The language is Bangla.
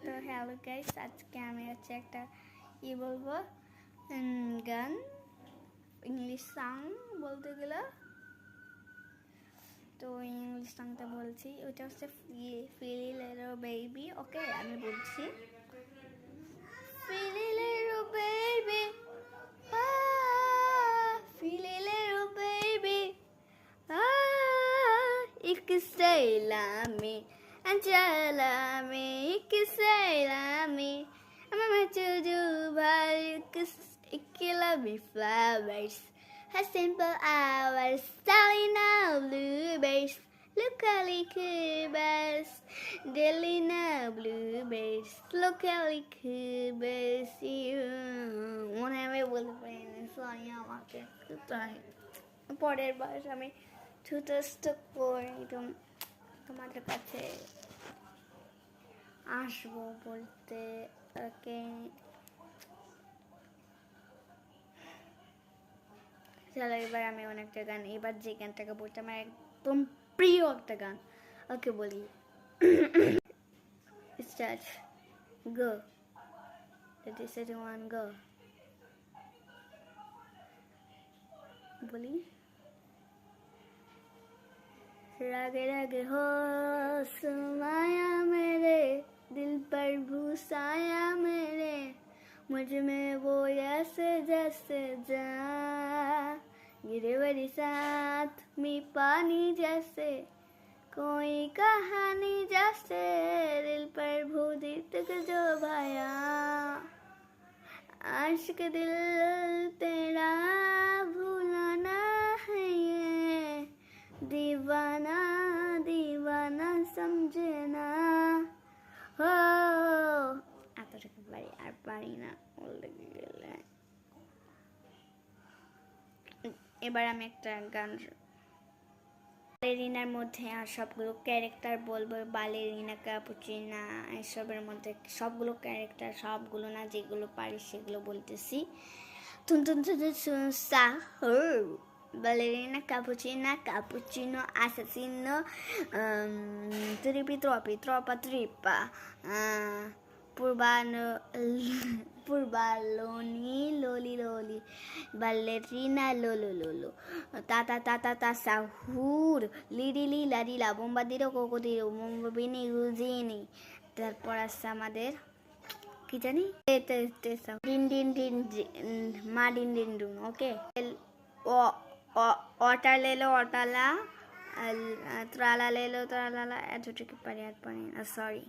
তো হ্যালো গাইস, আজকে আমি হচ্ছে একটা কি বলবো গান ইংলিশ সং বলতে গেলে, তো ইংলিশ সংটা বলছি। ওইটা হচ্ছে ফিলি লিটল বেবি। ওকে, আমি বলছি filly little baby, filly little baby, you can say love me and just love me, you can say love me, I'm meant to do but you can love me flowers, a simple hours starting out bluebirds, look at birds, daily now bluebirds, look at birds, you মনে আমি বলতে পারি না, সরি আমাকে পরের বার আমি যথেষ্ট করে তোমাদের কাছে আসবো বলতে। ওকে, চলো এবার আমি অনেকটা গান, এবার যে গানটাকে বলতে আমার একদম প্রিয় একটা গান, ওকে বলি। স্টার্ট, গো, রেডি সেট ওয়ান, গো। বলি, रागे रागे हो समाया मेरे दिल पर भूसाया मेरे, मुझ में वो ऐसे जैसे जा गिरे बड़ी साथ में पानी जैसे, कोई कहानी जैसे दिल पर भूदित जो भाया, आशिक दिल तेरा भूलाना है ये, दीवाना दीवाना समझे ना हो। এতটুকু পারি, আর পারি না বলতে গেলে। এবার আমি একটা গান বালেরিনার মধ্যে আর সবগুলো ক্যারেক্টার বলবো। বালেরিনা, ক্যাপুচিনা, এসবের মধ্যে সবগুলো ক্যারেক্টার, সবগুলো না, যেগুলো পারি সেগুলো বলতেছি। তুন তুন তুন সা ballerina, cappuccina, cappuccino, assassino, tripi troppi, troppa trippa, purbaloni, loli loli, ballerina, lolo lolo, tata tata ta sahur, lidi lila lila, bombardiro cocodilo, bombini guzini। তারপর আছে আমাদের কি জানি, ডিন ডিন ডিন মা ডিন ডিন ডুন। ওকে, অটা লেলো অটালা, ত্রালা লেলো ত্রালালা, এতটুকু পারি, আর পারি না, সরি।